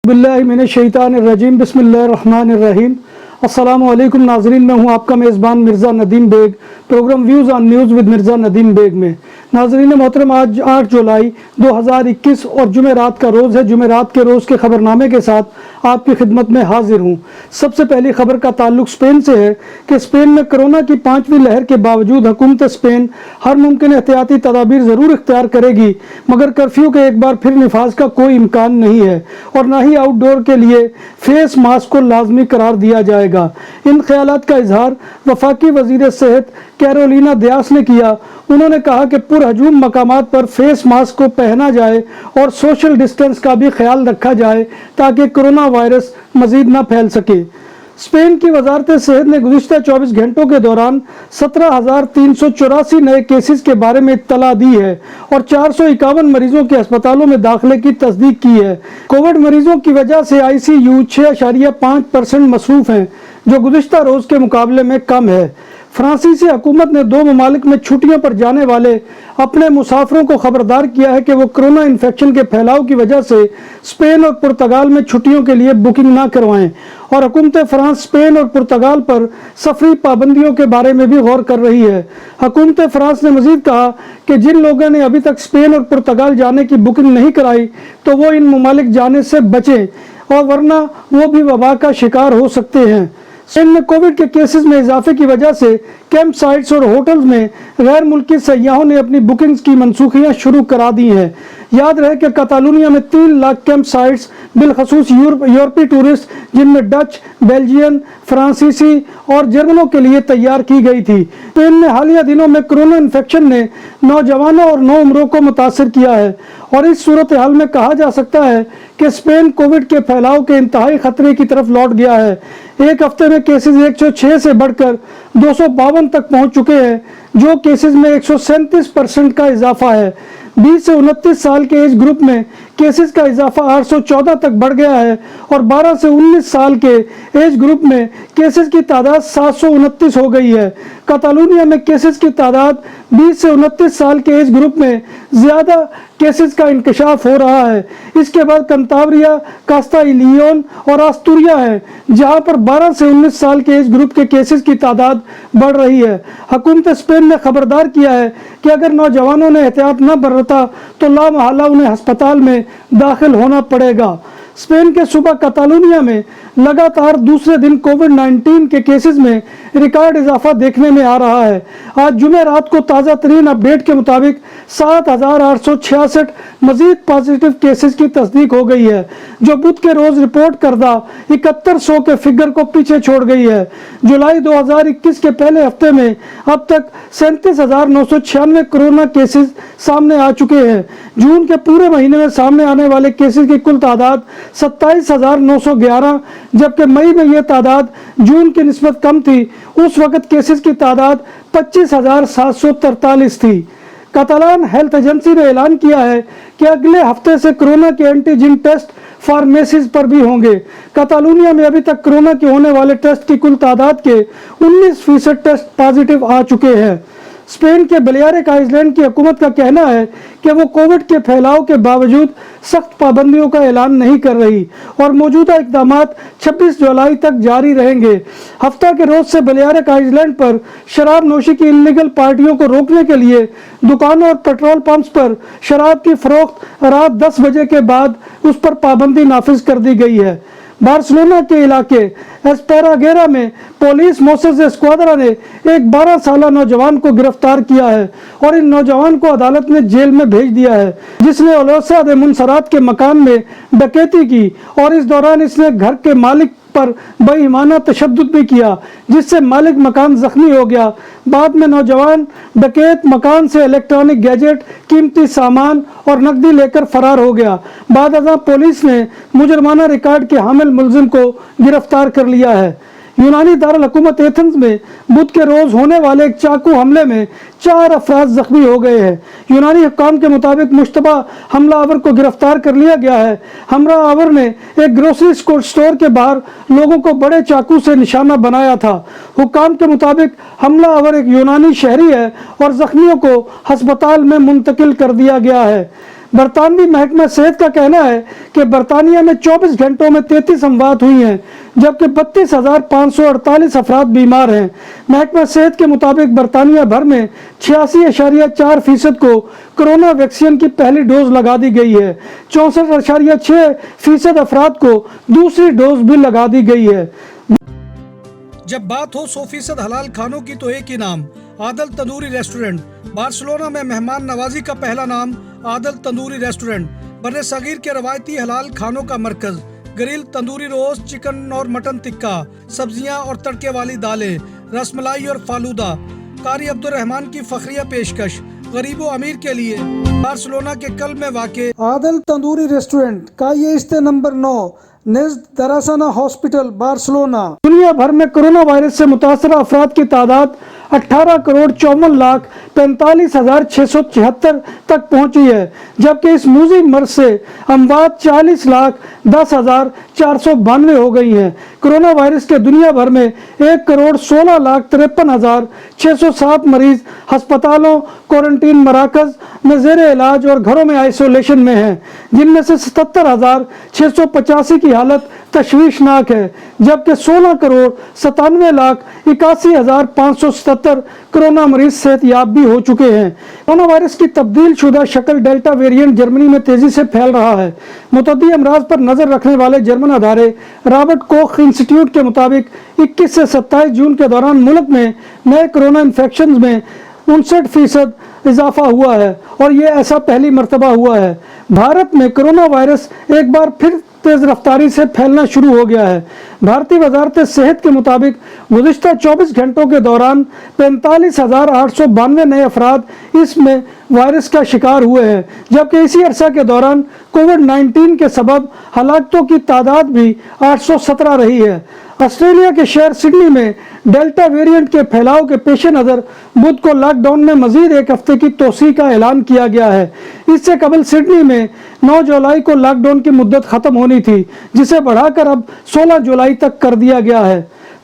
باللہ من الشیطان الرجیم، بسم اللہ الرحمن الرحیم۔ السلام علیکم ناظرین، میں ہوں آپ کا میزبان Mirza Nadeem Baig, programme views on news with Mirza Nadeem Baig میں۔ ناظرین محترم، آج 8 جولائی 2021 اور جمعرات کا روز ہے۔ جمعرات کے روز کے خبرنامے کے ساتھ آپ کی خدمت میں حاضر ہوں۔ سب سے پہلی خبر کا تعلق اسپین سے ہے کہ اسپین میں کرونا کی 5ویں لہر کے باوجود حکومت اسپین ہر ممکن احتیاطی تدابیر ضرور اختیار کرے گی، مگر کرفیو کے ایک بار پھر نفاذ کا کوئی امکان نہیں ہے اور نہ ہی آؤٹ ڈور کے لیے فیس ماسک کو لازمی قرار دیا جائے گا۔ ان خیالات کا اظہار وفاقی وزیر صحت کیرولینا دیاس نے کیا۔ انہوں نے کہا کہ پرہجوم مقامات پر فیس ماسک کو پہنا جائے اور سوشل ڈسٹنس کا بھی خیال رکھا جائے تاکہ کرونا وائرس مزید نہ پھیل سکے۔ اسپین کی وزارت صحت نے گزشتہ 24 گھنٹوں کے دوران 17,384 نئے کیسز کے بارے میں اطلاع دی ہے اور 451 مریضوں کے ہسپتالوں میں داخلے کی تصدیق کی ہے۔ کووڈ مریضوں کی وجہ سے ICU 6.5% مصروف ہیں، جو گزشتہ روز کے مقابلے میں کم ہے۔ فرانسیسی حکومت نے 2 ممالک میں چھٹیوں پر جانے والے اپنے مسافروں کو خبردار کیا ہے کہ وہ کرونا انفیکشن کے پھیلاؤ کی وجہ سے اسپین اور پرتگال میں چھٹیوں کے لیے بکنگ نہ کروائیں، اور حکومت فرانس اسپین اور پرتگال پر سفری پابندیوں کے بارے میں بھی غور کر رہی ہے۔ حکومت فرانس نے مزید کہا کہ جن لوگوں نے ابھی تک اسپین اور پرتگال جانے کی بکنگ نہیں کرائی تو وہ ان ممالک جانے سے بچیں، اور ورنہ وہ بھی وبا کا شکار ہو سکتے ہیں۔ اسپین میں کووڈ کے کیسز میں اضافے کی وجہ سے کیمپ سائٹس اور ہوٹلز میں غیر ملکی سیاحوں نے اپنی بکنگز کی منسوخیاں شروع کرا دی ہیں۔ یاد رہے کہ کاتالونیا میں 3 لاکھ کیمپ سائٹس بالخصوص یورپی ٹورسٹ، جن میں ڈچ، بیلجین، فرانسیسی اور جرمنوں کے لیے تیار کی گئی تھی۔ اسپین میں حالیہ دنوں میں کرونا انفیکشن نے نوجوانوں اور نوعمروں کو متاثر کیا ہے، اور اس صورتحال میں کہا جا سکتا ہے کہ اسپین کووڈ کے پھیلاؤ کے انتہائی خطرے کی طرف لوٹ گیا ہے۔ ایک ہفتے میں کیسز 106 سے بڑھ کر 252 تک پہنچ چکے ہیں، جو کیسز میں 137% کا اضافہ ہے۔ 20 سے 29 سال کے ایج گروپ میں کیسز کا اضافہ 814 تک بڑھ گیا ہے، اور 12 سے 19 سال کے ایج گروپ میں کیسز کی تعداد 729 ہو گئی ہے۔ کاتالونیا میں کیسز کی تعداد 20 سے 29 سال کے ایج گروپ میں زیادہ کیسز کا انکشاف ہو رہا ہے۔ اس کے بعد کنتابریا، کاستا ای لیون اور آستوریا ہے، جہاں پر 12 سے 19 سال کے ایج گروپ کے کیسز کی تعداد بڑھ رہی ہے۔ حکومت اسپین نے خبردار کیا ہے کہ اگر نوجوانوں نے احتیاط نہ برتا تو لامحالہ انہیں ہسپتال میں داخل ہونا پڑے گا۔ اسپین کے صوبہ کاتالونیا میں لگاتار دوسرے دن کووڈ-19 کے کیسز میں ریکارڈ اضافہ دیکھنے میں آ رہا ہے۔ آج جمعرات کو تازہ ترین اپ ڈیٹ کے مطابق 7,866 مزید پازیٹیو کیسز کی تصدیق ہو گئی ہے، جو بدھ کے روز رپورٹ کردہ 7100 کے فگر کو پیچھے چھوڑ گئی ہے۔ جولائی 2021 کے پہلے ہفتے میں اب تک 37,996 کرونا کیسز سامنے آ چکے ہیں۔ جون کے پورے مہینے میں سامنے آنے والے کیسز کی کل تعداد 27,911، جبکہ مئی میں یہ تعداد جون کی نسبت کم تھی۔ اس وقت کیسز کی تعداد 25,743 تھی۔ کاتالان ہیلتھ ایجنسی نے اعلان کیا ہے کہ اگلے ہفتے سے کرونا کے اینٹیجن ٹیسٹ فارمیسیز پر بھی ہوں گے۔ کاتالونیا میں ابھی تک کرونا کے ہونے والے ٹیسٹ کی کل تعداد کے 19% ٹیسٹ پازیٹیو آ چکے ہیں۔ اسپین کے بلیارک آئس لینڈ کی حکومت کا کہنا ہے کہ وہ کووڈ کے پھیلاؤ کے باوجود سخت پابندیوں کا اعلان نہیں کر رہی اور موجودہ اقدامات 26 جولائی تک جاری رہیں گے۔ ہفتہ کے روز سے بلیارک آئس لینڈ پر شراب نوشی کی انلیگل پارٹیوں کو روکنے کے لیے دکانوں اور پیٹرول پمپس پر شراب کی فروخت رات 10 بجے کے بعد اس پر پابندی نافذ کر دی گئی ہے۔ بارسلونا کے علاقے اسپیراگیرا میں پولیس موسس اسکواڈرا نے ایک 12 سالہ نوجوان کو گرفتار کیا ہے اور ان نوجوان کو عدالت نے جیل میں بھیج دیا ہے، جس نے اولوسا دے منسرات کے مکان میں ڈکیتی کی، اور اس دوران اس نے گھر کے مالک پر بے ایمانہ تشدد بھی کیا، جس سے مالک مکان زخمی ہو گیا۔ بعد میں نوجوان ڈکیت مکان سے الیکٹرانک گیجٹ، قیمتی سامان اور نقدی لے کر فرار ہو گیا۔ بعد ازاں پولیس نے مجرمانہ ریکارڈ کے حامل ملزم کو گرفتار کر لیا ہے۔ یونانی دارالحکومت ایتھنز میں بدھ کے روز ہونے والے ایک چاقو حملے میں 4 افراد زخمی ہو گئے ہیں۔ یونانی حکام کے مطابق مشتبہ حملہ آور کو گرفتار کر لیا گیا ہے۔ حملہ آور نے ایک گروسری اسٹور کے باہر لوگوں کو بڑے چاقو سے نشانہ بنایا تھا۔ حکام کے مطابق حملہ آور ایک یونانی شہری ہے اور زخمیوں کو ہسپتال میں منتقل کر دیا گیا ہے۔ برطانوی محکمہ صحت کا کہنا ہے کہ برطانیہ میں 24 گھنٹوں میں 33 اموات ہوئی ہیں جبکہ 32,548 افراد بیمار ہیں۔ محکمہ صحت کے مطابق برطانیہ بھر میں 86.4% کو کرونا ویکسین کی پہلی ڈوز لگا دی گئی ہے۔ 64.6% افراد کو دوسری ڈوز بھی لگا دی گئی ہے۔ جب بات ہو 100% حلال کھانوں کی تو ایک ہی نام، عادل تندوری ریسٹورنٹ۔ بارسلونا میں مہمان نوازی کا پہلا نام عادل تندوری ریسٹورنٹ، بر صغیر کے روایتی حلال کھانوں کا مرکز۔ گرل تندوری روسٹ، چکن اور مٹن ٹکا، سبزیاں اور تڑکے والی دالیں، رس ملائی اور فالودہ۔ قاری عبدالرحمن کی فخریہ پیشکش، غریب و امیر کے لیے۔ بارسلونا کے قلب میں واقع عادل تندوری ریسٹورنٹ، کیلئےسپین نمبر 9، نزد دراسانہ ہاسپٹل، بارسلونا۔ دنیا بھر میں کرونا وائرس سے متاثرہ افراد کی تعداد 18,54,45,676 تک پہنچی ہے، جبکہ اس موذی مرض سے اموات 40,10,492 ہو گئی ہیں۔ کرونا وائرس کے دنیا بھر میں 1,16,53,607 مریض ہسپتالوں، کوارنٹین مراکز میں زیر علاج اور گھروں میں آئسولیشن میں ہیں، جن میں سے 77,685 کی حالت تشویشناک ہے، جبکہ 16,97,81,577 کرونا مریض صحت یاب بھی ہو چکے ہیں۔ کرونا وائرس کی تبدیل شدہ شکل ڈیلٹا ویرینٹ جرمنی میں تیزی سے پھیل رہا ہے۔ متعدی امراض پر نظر رکھنے والے جرمن ادارے رابرٹ کوخ انسٹی ٹیوٹ کے مطابق 21 سے 27 جون کے دوران ملک میں نئے کرونا انفیکشنز میں 59% اضافہ ہوا ہے اور یہ ایسا پہلی مرتبہ ہوا ہے۔ بھارت میں کرونا وائرس ایک بار پھر تیز رفتاری سے پھیلنا شروع ہو گیا ہے۔ بھارتی وزارت صحت کے مطابق گزشتہ 24 گھنٹوں کے دوران 45,892 نئے افراد اس میں وائرس کا شکار ہوئے ہیں، جبکہ اسی عرصہ کے دوران کووڈ-19 کے سبب ہلاکتوں کی تعداد بھی 817 رہی ہے۔ آسٹریلیا کے شہر سڈنی میں ڈیلٹا ویرینٹ کے پھیلاؤ کے پیش نظر بدھ کو لاک ڈاؤن میں مزید ایک ہفتے کی توسیع کا اعلان کیا گیا ہے۔ اس سے قبل سڈنی میں 9 جولائی کو لاک ڈاؤن کی مدت ختم ہونی تھی، جسے بڑھا کر اب 16 جولائی تک کر دیا گیا ہے۔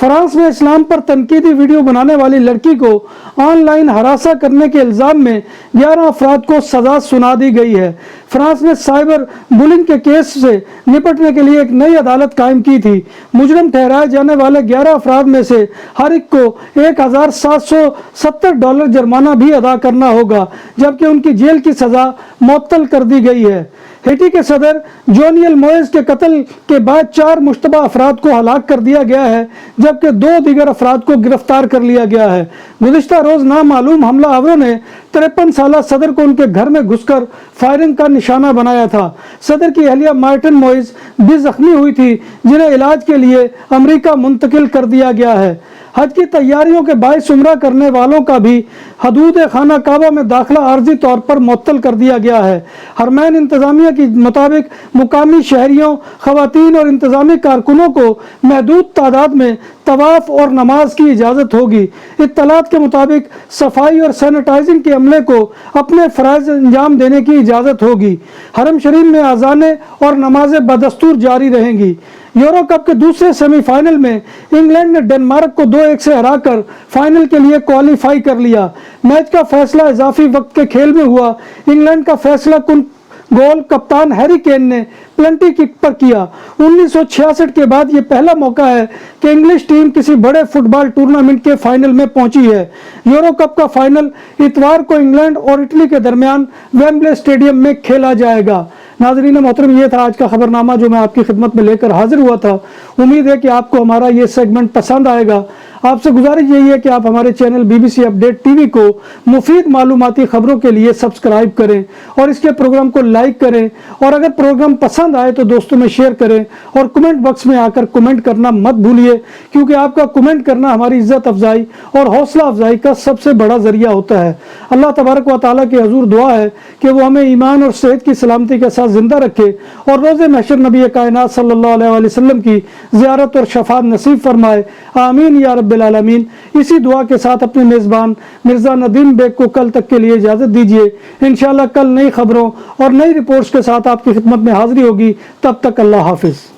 فرانس میں اسلام پر تنقیدی ویڈیو بنانے والی لڑکی کو آن لائن ہراساں کرنے کے الزام میں 11 افراد کو سزا سنا دی گئی ہے۔ فرانس نے سائبر بلنگ کے کیس سے نپٹنے کے لیے ایک نئی عدالت قائم کی تھی۔ مجرم ٹھہرائے جانے والے 11 افراد میں سے ہر ایک کو $1,770 جرمانہ بھی ادا کرنا ہوگا، جبکہ ان کی جیل کی سزا معطل کر دی گئی ہے۔ ہیٹی کے صدر جونیل موئز کے قتل کے بعد 4 مشتبہ افراد کو ہلاک کر دیا گیا ہے، جبکہ 2 دیگر افراد کو گرفتار کر لیا گیا ہے۔ گزشتہ روز نامعلوم حملہ آوروں نے 53 سالہ صدر کو ان کے گھر میں گھس کر فائرنگ کا نشانہ بنایا تھا۔ صدر کی اہلیہ مارٹن موئز بھی زخمی ہوئی تھی، جنہیں علاج کے لیے امریکہ منتقل کر دیا گیا ہے۔ حج کی تیاریوں کے باعث عمرہ کرنے والوں کا بھی حدود خانہ کعبہ میں داخلہ عارضی طور پر معطل کر دیا گیا ہے۔ حرمین انتظامیہ کے مطابق مقامی شہریوں، خواتین اور انتظامی کارکنوں کو محدود تعداد میں طواف اور نماز کی اجازت ہوگی۔ اطلاعات کے مطابق صفائی اور سینیٹائزنگ کے عملے کو اپنے فرائض انجام دینے کی اجازت ہوگی۔ حرم شریف میں اذانیں اور نمازیں بدستور جاری رہیں گی۔ یورو کپ کے دوسرے سیمی فائنل میں انگلینڈ نے ڈنمارک کو 2-1 سے ہرا کر فائنل کے لیے کوالیفائی کر لیا۔ میچ کا فیصلہ اضافی وقت کے کھیل میں ہوا۔ انگلینڈ کا فیصلہ کن گول کپتان ہیری کین نے پلنٹی کک پر کیا۔ 1966 کے بعد یہ پہلا موقع ہے کہ انگلش ٹیم کسی بڑے فٹ بال ٹورنامنٹ کے فائنل میں پہنچی ہے۔ یورو کپ کا فائنل اتوار کو انگلینڈ اور اٹلی کے درمیان ویمبلے اسٹیڈیم میں کھیلا جائے گا۔ ناظرین محترم، یہ تھا آج کا خبرنامہ جو میں آپ کی خدمت میں لے کر حاضر ہوا تھا۔ امید ہے کہ آپ کو ہمارا یہ سیگمنٹ پسند آئے گا۔ آپ سے گزارش یہی ہے کہ آپ ہمارے channel BBC update T V کو مفید معلوماتی خبروں کے لیے سبسکرائب کریں اور اس کے پروگرام کو لائک کریں، اور اگر پروگرام پسند آئے تو دوستوں میں شیئر کریں، اور کمنٹ باکس میں آ کر کمنٹ کرنا مت بھولیے، کیونکہ آپ کا کمنٹ کرنا ہماری عزت افزائی اور حوصلہ افزائی کا سب سے بڑا ذریعہ ہوتا ہے۔ اللہ تبارک و تعالیٰ کے حضور دعا ہے کہ وہ ہمیں ایمان اور صحت کی سلامتی کے ساتھ زندہ رکھے اور روز محشر نبی کائنات صلی اللہ علیہ وسلم کی زیارت اور شفاعت نصیب فرمائے، آمین یا رب العالمین۔ اسی دعا کے ساتھ اپنے میزبان مرزا ندیم بیگ کو کل تک کے لیے اجازت دیجیے۔ انشاءاللہ کل نئی خبروں اور نئی رپورٹس کے ساتھ آپ کی خدمت میں حاضری ہوگی۔ تب تک اللہ حافظ۔